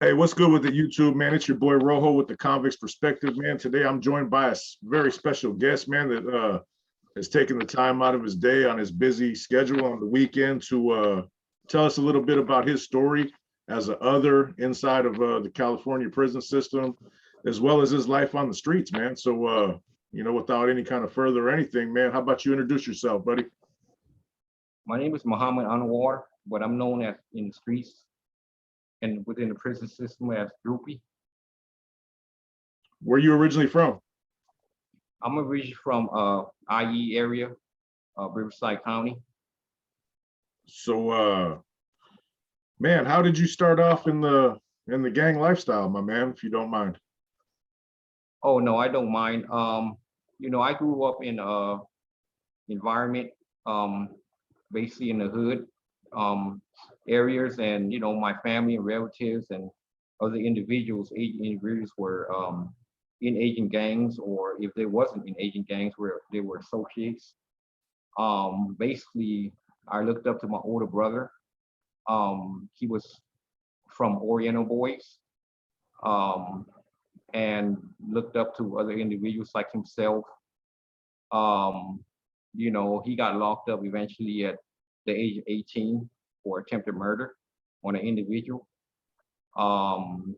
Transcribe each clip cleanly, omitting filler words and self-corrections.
Hey, what's good with the YouTube, man? It's your boy Rojo with the Convicts Perspective, man. Today I'm joined by a very special guest, man, that has taken the time out of his day on his busy schedule on the weekend to tell us a little bit about his story as a other inside of the California prison system, as well as his life on the streets, man. So, without any kind of further anything, man, how about you introduce yourself, buddy? My name is Muhammad Anwar, but I'm known as in the streets and within the prison system as Droopy. Where you originally from? I'm originally from IE area, Riverside County. So, man, how did you start off in the gang lifestyle, my man, if you don't mind? Oh no, I don't mind. I grew up in environment, um, basically in the hood areas, and my family and relatives and other individuals, agent individuals were in agent gangs, or if they wasn't in agent gangs, where they were associates. Basically, I looked up to my older brother. He was from Oriental Boys, um, and looked up to other individuals like himself. Um, he got locked up eventually at the age of 18 for attempted murder on an individual. Um,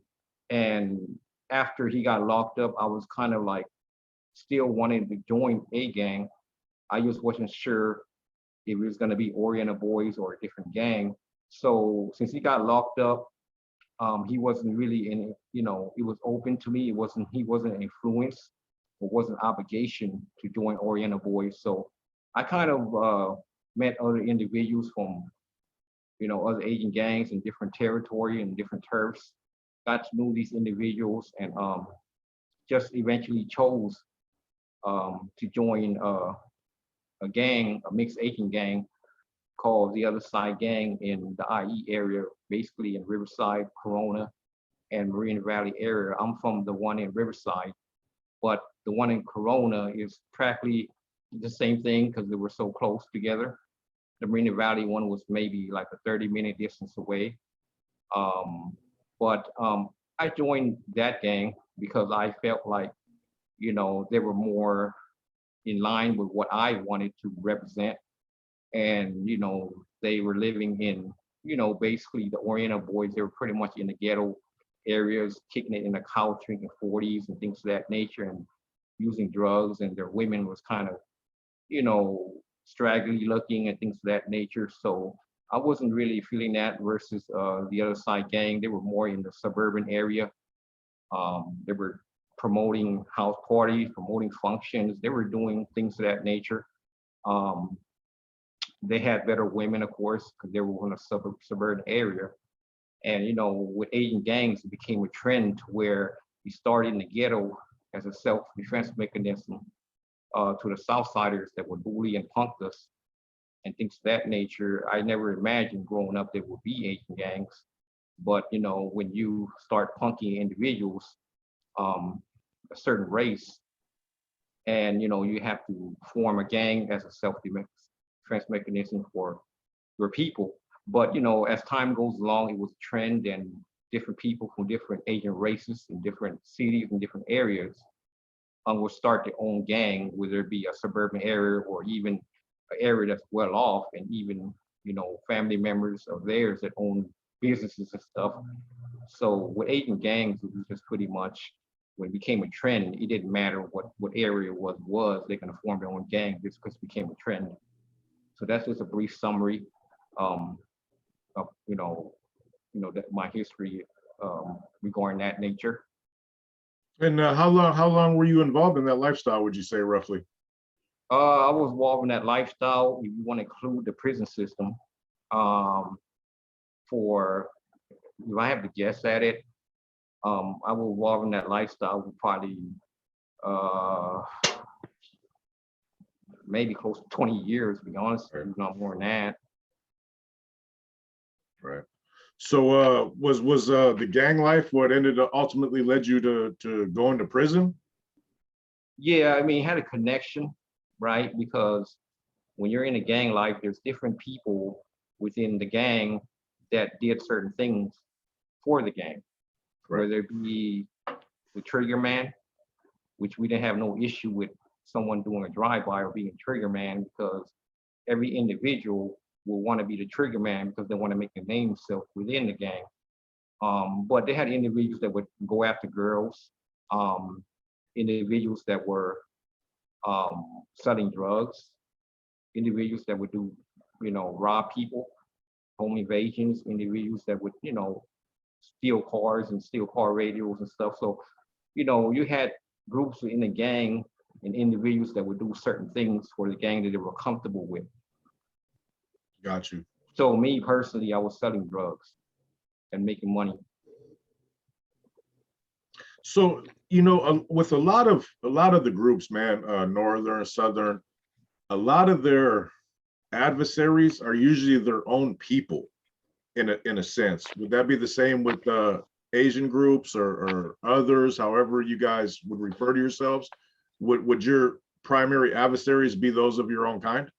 and after he got locked up, I was kind of like still wanting to join a gang. I just wasn't sure if it was going to be Oriental Boys or a different gang. So since he got locked up, he wasn't really in, it was open to me. He wasn't influenced or wasn't obligation to join Oriental Boys. So I kind of met other individuals from, other Asian gangs in different territory and different turfs, got to know these individuals, and just eventually chose to join a gang, a mixed Asian gang called the Other Side Gang in the IE area, basically in Riverside, Corona, and Marine Valley area. I'm from the one in Riverside, but the one in Corona is practically the same thing because they were so close together. The Marine Valley one was maybe like a 30-minute distance away. Um, but I joined that gang because I felt like, they were more in line with what I wanted to represent. And, they were living in, basically the Oriental Boys, they were pretty much in the ghetto areas, kicking it in the couch, drinking 40s and things of that nature, and using drugs. And their women was kind of, straggly looking and things of that nature. So I wasn't really feeling that versus the Other Side Gang. They were more in the suburban area. They were promoting house parties, promoting functions. They were doing things of that nature. Um, they had better women, of course, because they were in a suburban area. And with Asian gangs, it became a trend to where we started in the ghetto as a self-defense mechanism to the Southsiders that would bully and punk us and things of that nature. I never imagined growing up there would be Asian gangs, but when you start punking individuals, a certain race, and you have to form a gang as a self-defense mechanism for your people. But as time goes along, it was a trend, and different people from different Asian races in different cities and different areas will start their own gang, whether it be a suburban area or even an area that's well off, and even family members of theirs that own businesses and stuff. So with Asian gangs, it was just pretty much when it became a trend, it didn't matter what area it was they can form their own gang just because it became a trend. So that's just a brief summary um, of that my history regarding that nature. And how long were you involved in that lifestyle, would you say, roughly? I was involved in that lifestyle. If you want to include the prison system, um, for if I have to guess at it, I was involved in that lifestyle for probably uh, maybe close to 20 years, to be honest, Right. if not more than that. Right. So was the gang life what ended up ultimately led you to go into prison? Yeah, I mean, it had a connection, right? Because when you're in a gang life, there's different people within the gang that did certain things for the gang. Right. whether it be the trigger man, which we didn't have no issue with someone doing a drive-by or being a trigger man, because every individual will want to be the trigger man because they want to make a name self within the gang. But they had individuals that would go after girls, individuals that were selling drugs, individuals that would do, rob people, home invasions, individuals that would, steal cars and steal car radios and stuff. So, you had groups in the gang and individuals that would do certain things for the gang that they were comfortable with. Got you. So me personally, I was selling drugs and making money. So, with a lot of the groups, man, Northern, Southern, a lot of their adversaries are usually their own people in a sense. Would that be the same with Asian groups or others, however you guys would refer to yourselves? Would your primary adversaries be those of your own kind?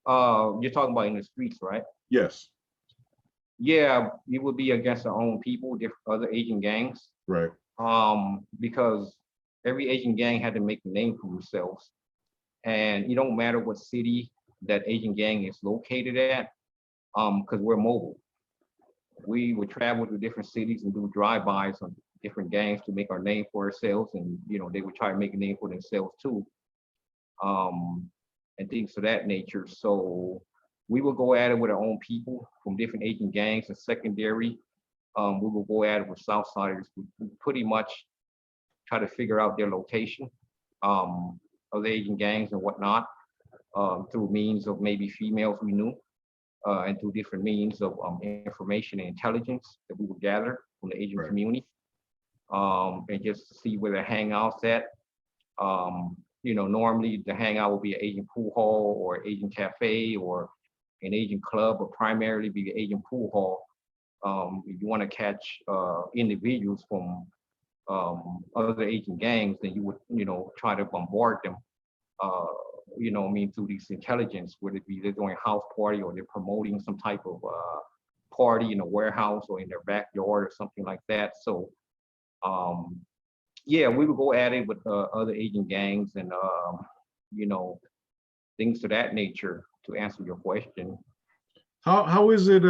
You're talking about in the streets, right? Yes. Yeah, it would be against our own people, different other Asian gangs. Right. Because every Asian gang had to make a name for themselves. And it don't matter what city that Asian gang is located at, because we're mobile. We would travel to different cities and do drive-bys on different gangs to make our name for ourselves, and they would try to make a name for themselves too, and things of that nature. So we would go at it with our own people from different Asian gangs and secondary. We will go at it with Southsiders. We pretty much try to figure out their location of the Asian gangs and whatnot, through means of maybe females we knew, and through different means of information and intelligence that we would gather from the Asian Right. community, and just see where their hangouts at. Normally the hangout will be an Asian pool hall or Asian cafe or an Asian club, but primarily be an Asian pool hall. If you want to catch individuals from other Asian gangs, then you would, try to bombard them, through this intelligence, whether it be they're doing a house party or they're promoting some type of party in a warehouse or in their backyard or something like that. So, yeah, we would go at it with other Asian gangs and, things of that nature, to answer your question. How is it?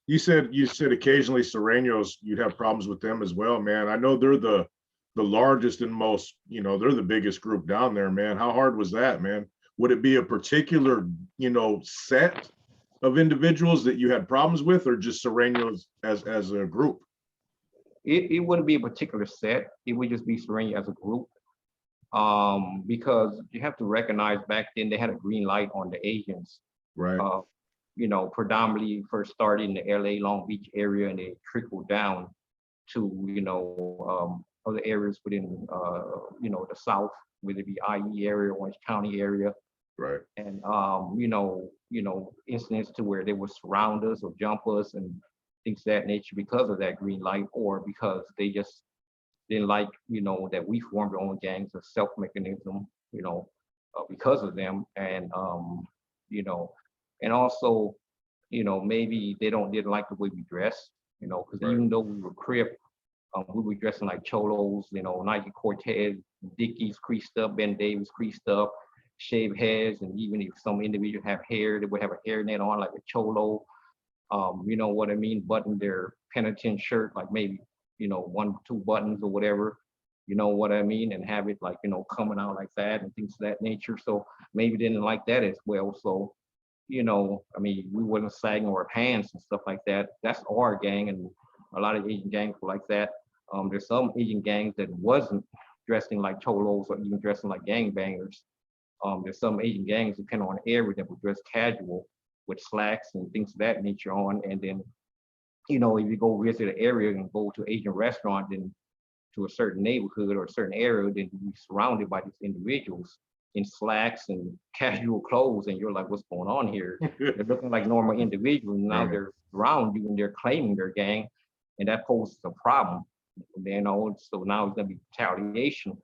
You said occasionally Serranos, you'd have problems with them as well, man. I know they're the largest and most, they're the biggest group down there, man. How hard was that, man? Would it be a particular, set of individuals that you had problems with, or just Serranos as a group? It wouldn't be a particular set. It would just be Serrano as a group. Because you have to recognize back then they had a green light on the Asians. Right. Predominantly first started in the LA Long Beach area, and they trickled down to other areas within the South, whether it be IE area, Orange County area. Right. And incidents to where they would surround us or jump us and things of that nature because of that green light, or because they just didn't like that we formed our own gangs of self mechanism, because of them. And and also, maybe they didn't like the way we dress, because Right. even though we were Crip, we were dressing like cholos, Nike Cortez, Dickies creased up, Ben Davis creased up, shaved heads, and even if some individuals have hair, they would have a hairnet on like a cholo. You know what I mean? Button their penitent shirt, like maybe, 1, 2 buttons or whatever, you know what I mean? And have it like, coming out like that and things of that nature. So maybe they didn't like that as well. So, we wasn't sagging our pants and stuff like that. That's our gang, and a lot of Asian gangs were like that. There's some Asian gangs that wasn't dressing like cholos or even dressing like gangbangers. There's some Asian gangs, depending on the area, that would dress casual with slacks and things of that nature on. And then, if you go visit an area and go to an Asian restaurant, then to a certain neighborhood or a certain area, then you're surrounded by these individuals in slacks and casual clothes, and you're like, what's going on here? They're looking like normal individuals. Now Right. they're around you and they're claiming their gang, and that poses a problem. So now it's gonna be retaliation.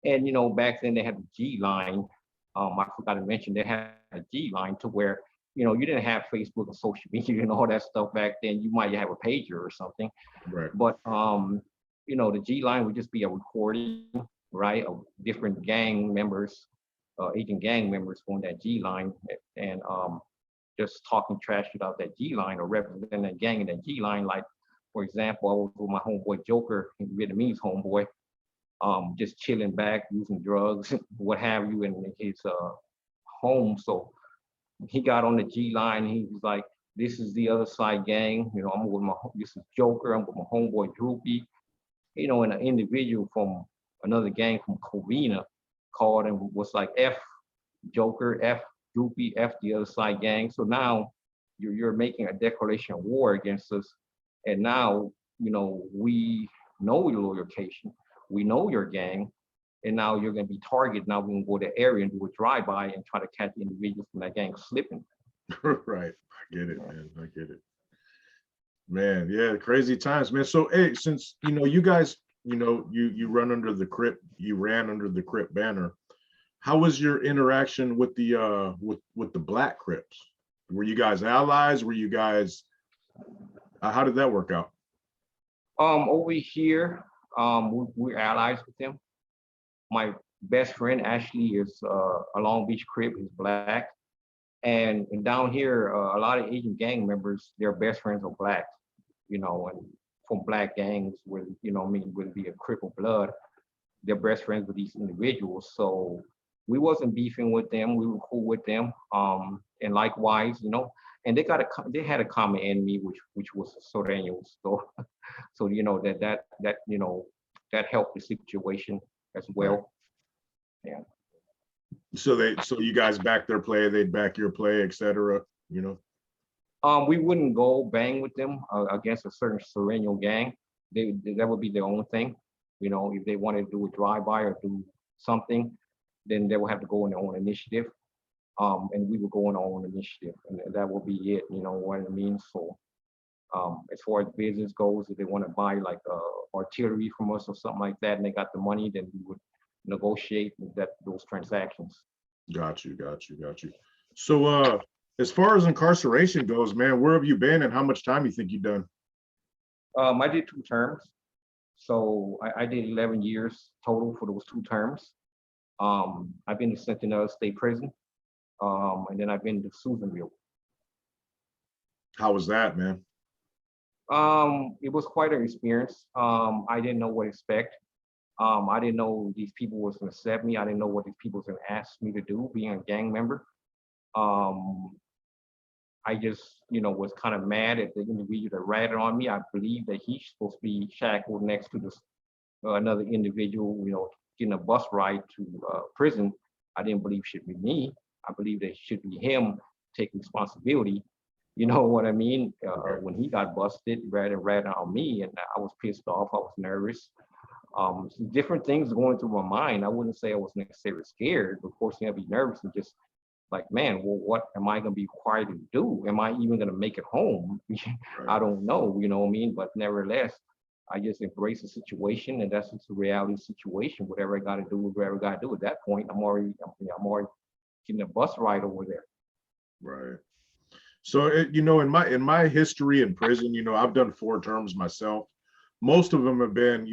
And back then they had the G line. I forgot to mention they had a G line to where you didn't have Facebook and social media and all that stuff back then. You might have a pager or something, Right. but the G line would just be a recording, right, of different gang members, agent gang members on that G line, and just talking trash about that G line or representing that gang in that G line. Like, for example, I was with my homeboy Joker, Vietnamese homeboy, just chilling back, using drugs, what have you, in his home. So he got on the G line. He was like, "This is the other side gang. This is Joker. I'm with my homeboy Droopy." And an individual from another gang from Covina called and was like, "F Joker, F Droopy, F the other side gang." So now you're making a declaration of war against us, and now we know your location, we know your gang, and now you're going to be targeted. Now we're going to go to the area and do a drive-by and try to catch the individuals from that gang slipping. Right. I get it, man. I get it. Man, yeah, crazy times, man. So, hey, since you guys, you run under the Crip, you ran under the Crip banner. How was your interaction with the with the Black Crips? Were you guys allies? Were you guys? How did that work out? Over here, we're allies with them. My best friend actually is a Long Beach Crip. He's Black, and down here, a lot of Asian gang members, their best friends are Black. And from Black gangs, where would be a Crip or Blood, they're best friends with these individuals. So we wasn't beefing with them. We were cool with them. And likewise, and they had a common enemy, which was Soreños. So that helped the situation as well. Yeah. So you guys back their play, they'd back your play, etc. We wouldn't go bang with them against a certain Sereno gang. That would be their own thing. If they wanted to do a drive-by or do something, then they would have to go on their own initiative. And we would go on our own initiative, and that would be it. You know what I mean? So, as far as business goes, if they want to buy like artillery from us or something like that, and they got the money, then we would negotiate those transactions. Got you. So, as far as incarceration goes, man, where have you been, and how much time you think you've done? I did 2 terms, so I did 11 years total for those 2 terms. I've been to Centinela State Prison, and then I've been to Susanville. How was that, man? It was quite an experience. I didn't know what to expect. I didn't know these people was gonna accept me. I didn't know what these people was gonna ask me to do, being a gang member. I just, was kind of mad at the individual that ratted on me. I believe that he's supposed to be shackled next to this another individual, getting a bus ride to prison. I didn't believe it should be me. I believe that it should be him taking responsibility. You know what I mean? When he got busted, ratted on me, and I was pissed off. I was nervous. Different things going through my mind. I wouldn't say I was necessarily scared, but of course, I'd be nervous and just like, man, well, what am I going to be required to do? Am I even going to make it home? I don't know, you know what I mean? But nevertheless, I just embrace the situation, and that's just a reality situation. Whatever I got to do, whatever I got to do at that point, I'm already getting a bus ride over there. Right. So, in my history in prison, I've done 4 terms myself. Most of them have been,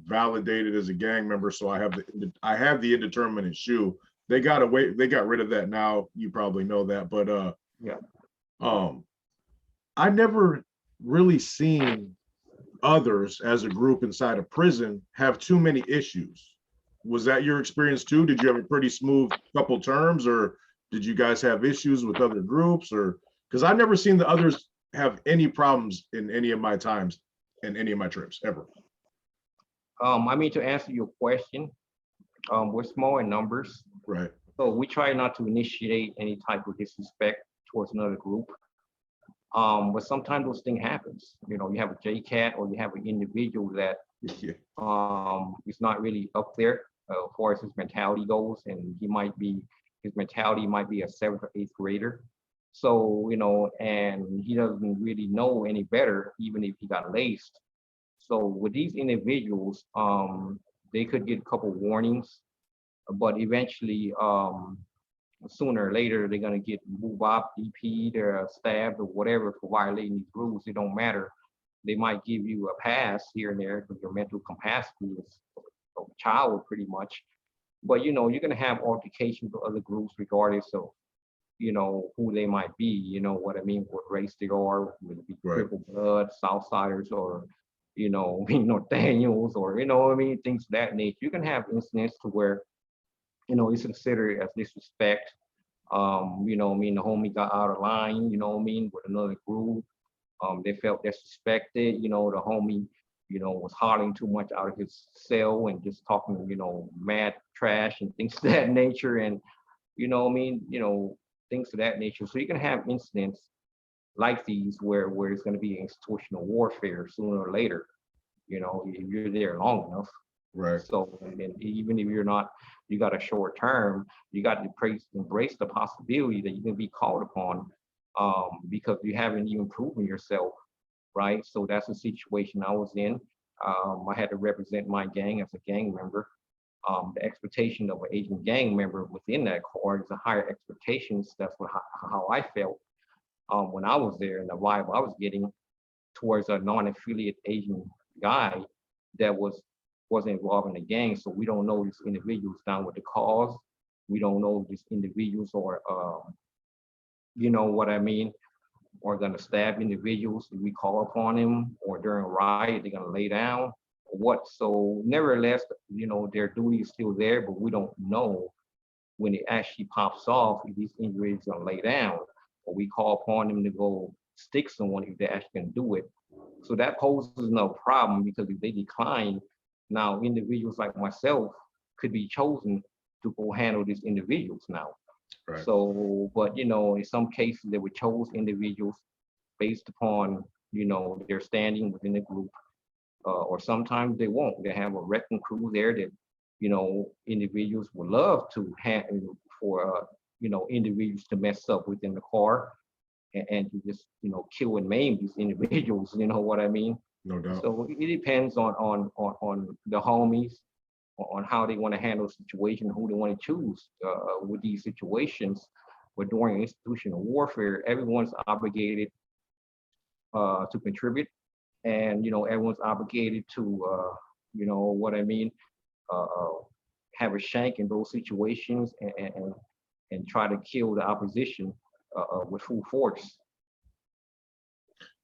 validated as a gang member. So I have the indeterminate shoe. They got rid of that now. You probably know that, but Yeah. I never really seen others as a group inside a prison have too many issues. Was that your experience too? Did you have a pretty smooth couple terms, or did you guys have issues with other groups? Or because I've never seen the others have any problems in any of my times in any of my trips ever. To answer your question, we're small in numbers. Right. So we try not to initiate any type of disrespect towards another group. But sometimes those things happens. You have a JCAT, or you have an individual that is not really up there as far as his mentality goes, and his mentality might be a 7th or 8th grader. So, and he doesn't really know any better, even if he got laced. So with these individuals, they could get a couple warnings, but eventually sooner or later they're gonna get moved up, DP'd or stabbed or whatever for violating these rules. It don't matter. They might give you a pass here and there because your mental capacity is a child pretty much. But you're gonna have altercations with other groups regardless of who they might be, what I mean, what race they are, whether it be Right. Crip blood, Southsiders, or Northaniels, or what I mean, things of that nature. You can have incidents to where it's considered as disrespect. What I mean, the homie got out of line, what I mean, with another group. They felt disrespected, the homie, was hollering too much out of his cell and just talking, mad trash and things of that nature. And what I mean, things of that nature. So you can have incidents like these where it's going to be institutional warfare sooner or later, if you're there long enough. Right. So, and even if you're not, you got a short term, you got to embrace the possibility that you can be called upon, because you haven't even proven yourself, right? So that's the situation I was in. I had to represent my gang as a gang member. The expectation of an Asian gang member within that corps is a higher expectations. That's how I felt when I was there, and the vibe I was getting towards a non-affiliate Asian guy that wasn't involved in the gang. So we don't know these individuals down with the cause. We don't know these individuals or what I mean, or gonna stab individuals if we call upon them, or during a riot they're gonna lay down or what. So nevertheless, their duty is still there, but we don't know when it actually pops off if these individuals gonna lay down, or we call upon them to go stick someone if they're actually gonna do it. So that poses no problem, because if they decline, now individuals like myself could be chosen to go handle these individuals now. Right. So, but in some cases they would chose individuals based upon their standing within the group, or sometimes they won't. They have a wrecking crew there that individuals would love to have for individuals to mess up within the car, and to just kill and maim these individuals. You know what I mean? No doubt. So it depends on the homies, on how they want to handle the situation, who they want to choose with these situations. But during institutional warfare, everyone's obligated to contribute, and everyone's obligated to what I mean, have a shank in those situations, and try to kill the opposition with full force.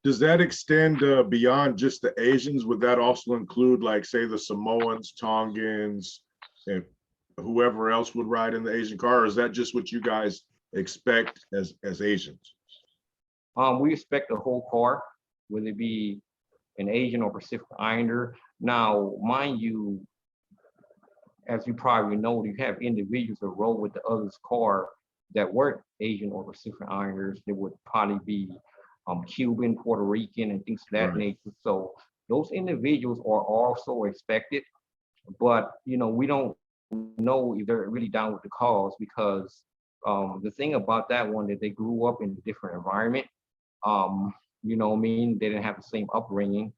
Does that extend beyond just the Asians? Would that also include, like, say, the Samoans, Tongans, and whoever else would ride in the Asian car? Or is that just what you guys expect as Asians? We expect the whole car, whether it be an Asian or Pacific Islander. Now, mind you, as you probably know, you have individuals that roll with the other's car that weren't Asian or Pacific Islanders. They would probably be Cuban, Puerto Rican, and things of that Right. nature. So those individuals are also expected, but we don't know if they're really down with the cause, because the thing about that one, that they grew up in a different environment. What I mean, they didn't have the same upbringing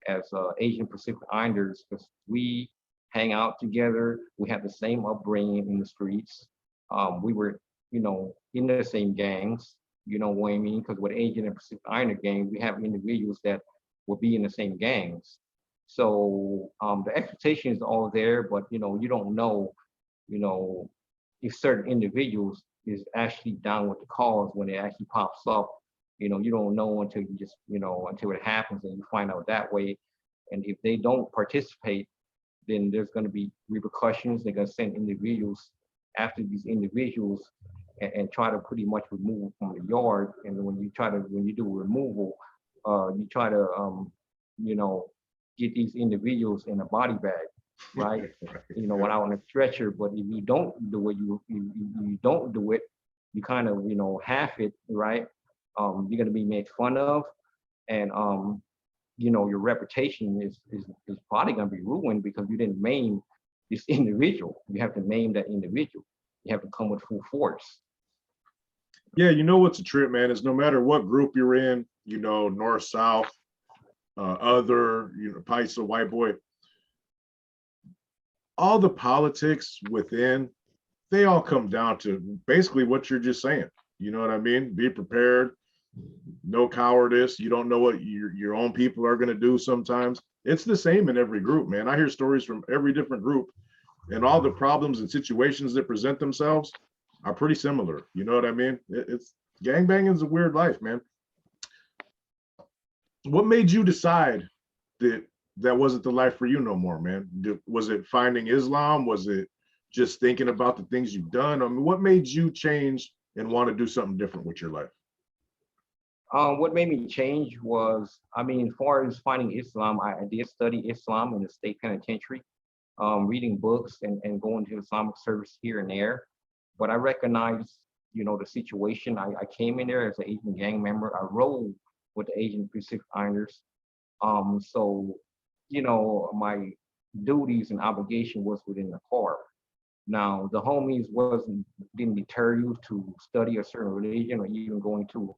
as Asian Pacific Islanders, because we hang out together. We have the same upbringing in the streets. We were, in the same gangs. You know what I mean? Because with Asian and Pacific Islander gangs, we have individuals that will be in the same gangs. So the expectation is all there, but you don't know, if certain individuals is actually down with the cause when it actually pops up. You don't know until you just, until it happens, and you find out that way. And if they don't participate, then there's going to be repercussions. They're going to send individuals after these individuals, and try to pretty much remove from the yard. And when you do removal, you try to get these individuals in a body bag, right? Without on a stretcher. But if you don't do it, you don't do it, you kind of half it, right? You're gonna be made fun of, and your reputation is probably gonna be ruined, because you didn't maim this individual. You have to maim that individual. You have to come with full force. Yeah, what's a trip, man, is no matter what group you're in, north, south, other, Paisa, white boy, all the politics within they all come down to basically what you're just saying. You know what I mean? Be prepared, no cowardice. You don't know what your own people are going to do sometimes. It's the same in every group, man. I hear stories from every different group, and all the problems and situations that present themselves are pretty similar. You know what I mean? It's gangbanging is a weird life, man. What made you decide that that wasn't the life for you no more, man? Was it finding Islam? Was it just thinking about the things you've done? I mean, what made you change and want to do something different with your life? What made me change was, I mean, as far as finding Islam, I did study Islam in the state penitentiary, reading books and going to Islamic service here and there. But I recognized, the situation. I came in there as an Asian gang member. I rolled with the Asian Pacific Islanders. So, my duties and obligation was within the car. Now, the homies didn't deter you to study a certain religion or even going to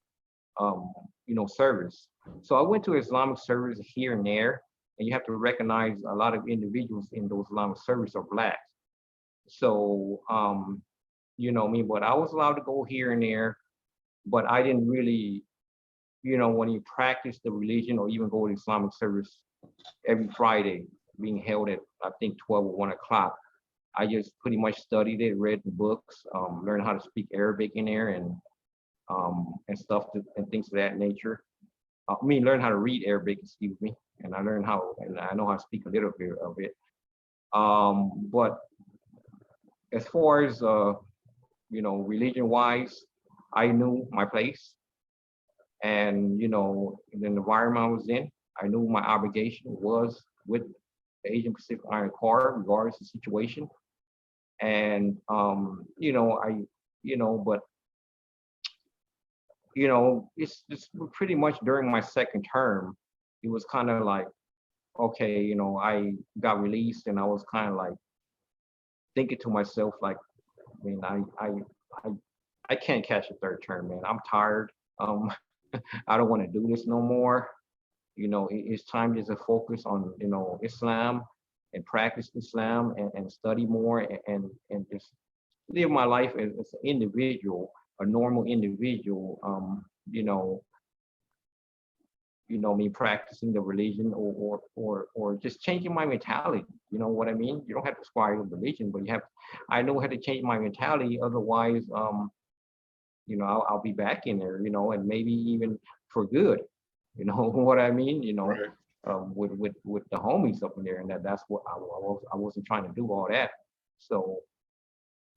service. So I went to Islamic service here and there, and you have to recognize a lot of individuals in those Islamic service are black. So, but I was allowed to go here and there, but I didn't really, when you practice the religion or even go to Islamic service every Friday, being held at, I think, 12 or 1 o'clock. I just pretty much studied it, read the books, learned how to speak Arabic in there and stuff and things of that nature. Learn how to read Arabic, excuse me, and I know how to speak a little bit of it. But as far as religion-wise, I knew my place, and in the environment I was in, I knew my obligation was with the Asian Pacific Iron Corps, regardless of the situation. And but it's pretty much during my second term, it was kind of like, okay, I got released and I was kind of like thinking to myself, like, I mean, I can't catch a third term, man. I'm tired. I don't want to do this no more. It's time just to focus on, Islam and practice Islam and study more and just live my life as an individual, a normal individual, me practicing the religion or just changing my mentality. You know what I mean? You don't have to aspire to religion, but I know how to change my mentality. Otherwise, I'll be back in there, and maybe even for good. You know what I mean? Right. With the homies up in there, and that's what I wasn't trying to do all that. So,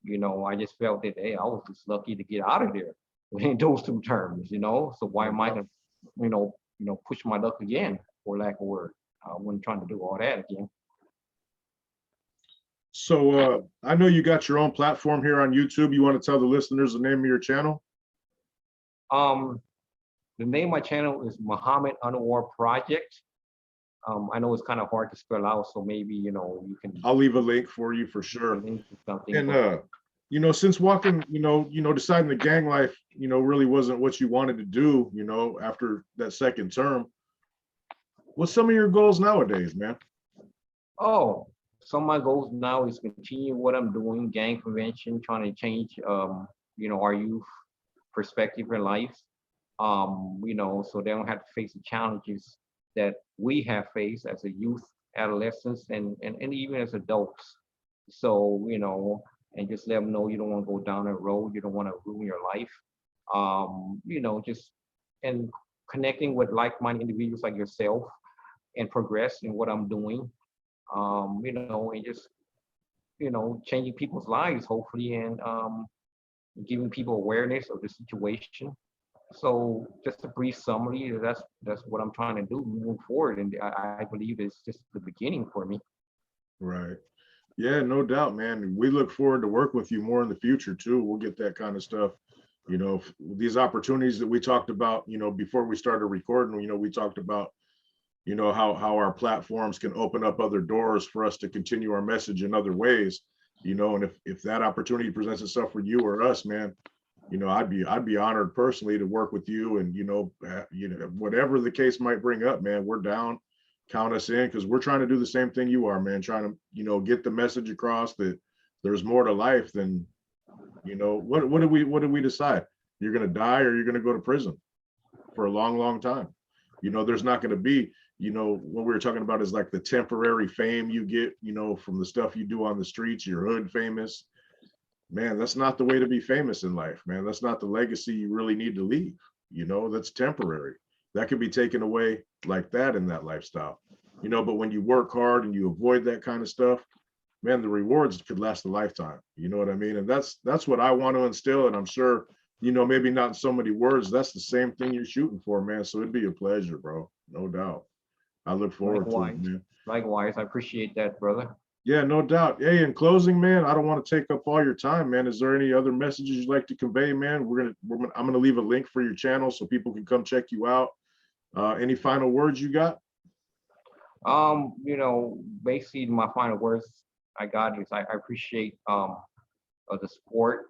I just felt that, hey, I was just lucky to get out of there in those 2 terms, So why am I gonna, push my luck again, for lack of word? I wasn't trying to do all that again. So I know you got your own platform here on YouTube. You want to tell the listeners the name of your channel? The name of my channel is Muhammad Anwar Project. I know it's kind of hard to spell out, so maybe you can. I'll leave a link for you for sure. And since walking, deciding the gang life, really wasn't what you wanted to do, after that second term. What's some of your goals nowadays, man? Oh, some of my goals now is continue what I'm doing, gang prevention, trying to change, our youth perspective in life. So they don't have to face the challenges that we have faced as a youth, adolescents, and even as adults. So, and just let them know you don't want to go down that road. You don't want to ruin your life. Just and connecting with like-minded individuals like yourself and progress in what I'm doing. And just, changing people's lives, hopefully, and giving people awareness of the situation. So just a brief summary, that's what I'm trying to do moving forward. And I believe it's just the beginning for me. Right. Yeah, no doubt, man. We look forward to work with you more in the future too. We'll get that kind of stuff. These opportunities that we talked about, before we started recording, we talked about, how our platforms can open up other doors for us to continue our message in other ways, and if that opportunity presents itself for you or us, man, I'd be honored personally to work with you, and whatever the case might bring up, man, we're down. Count us in, because we're trying to do the same thing you are, man. Trying to get the message across that there's more to life than You know, what do we decide? You're gonna die or you're gonna go to prison for a long, long time. You know, there's not gonna be, you know, what we were talking about is like the temporary fame you get, you know, from the stuff you do on the streets, you're hood famous. Man, that's not the way to be famous in life, man. That's not the legacy you really need to leave. You know, that's temporary. That could be taken away like that in that lifestyle. You know, but when you work hard and you avoid that kind of stuff, man, the rewards could last a lifetime. You know what I mean? And that's what I want to instill. And I'm sure, you know, maybe not in so many words, that's the same thing you're shooting for, man. So it'd be a pleasure, bro. No doubt. I look forward to it, Likewise, man. likewise, I appreciate that, brother. Yeah, no doubt. Hey, in closing, man, I don't want to take up all your time, man. Is there any other messages you'd like to convey, man? I'm gonna leave a link for your channel so people can come check you out. Any final words you got? You know, basically my final words I got is I appreciate the support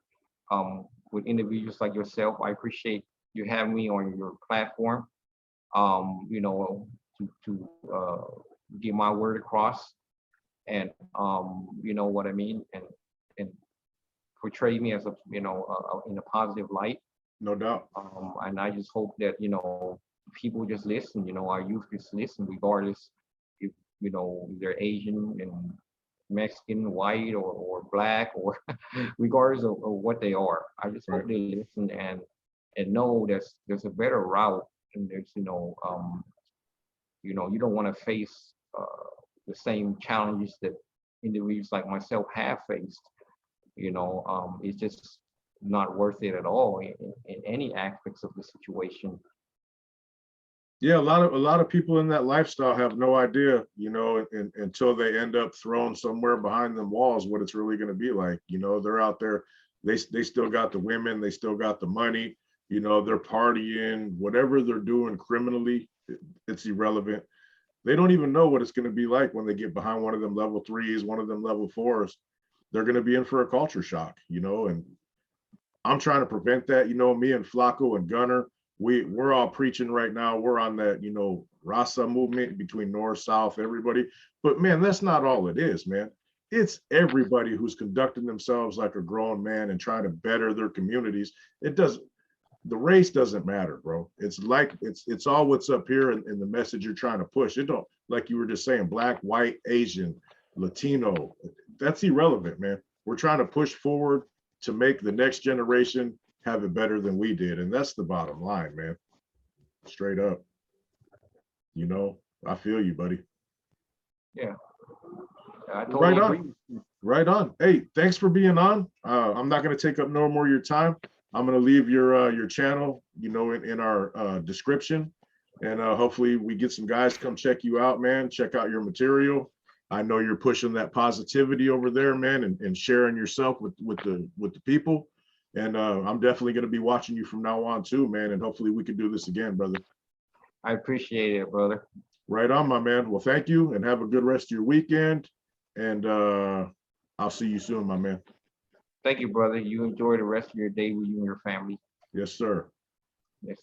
with individuals like yourself. I appreciate you having me on your platform. You know, to get my word across, and you know what I mean, and portray me as a, you know, in a positive light. No doubt. And I just hope that, you know, people just listen. You know, our youth just listen, regardless if, you know, they're Asian and Mexican, white, or black, or regardless of what they are. I just hope Right. they listen and know there's a better route, and there's, you know, you don't want to face the same challenges that individuals like myself have faced. You know, it's just not worth it at all in any aspects of the situation. Yeah, a lot of people in that lifestyle have no idea, you know, until they end up thrown somewhere behind them walls, what it's really going to be like. You know, they're out there, they still got the women, they still got the money, you know, they're partying, whatever they're doing criminally, it's irrelevant. They don't even know what it's going to be like when they get behind one of them level threes, one of them level fours. They're going to be in for a culture shock, you know, and I'm trying to prevent that. You know, me and Flacco and Gunner, we're all preaching right now. We're on that, you know, Rasa movement between North, South, everybody. But man, that's not all it is, man. It's everybody who's conducting themselves like a grown man and trying to better their communities. It doesn't, the race doesn't matter, bro. It's like it's all what's up here in the message you're trying to push. It don't, like you were just saying, black, white, Asian, Latino. That's irrelevant, man. We're trying to push forward to make the next generation have it better than we did. And that's the bottom line, man. Straight up. You know, I feel you, buddy. Yeah, I Right totally agree. on. Right on. Hey, thanks for being on. I'm not going to take up no more of your time. I'm going to leave your channel, you know, in our description. And hopefully we get some guys come check you out, man. Check out your material. I know you're pushing that positivity over there, man, and sharing yourself with the people. And I'm definitely going to be watching you from now on too, man. And hopefully we can do this again, brother. I appreciate it, brother. Right on, my man. Well, thank you and have a good rest of your weekend. And I'll see you soon, my man. Thank you, brother. You enjoy the rest of your day with you and your family. Yes, sir. Yes.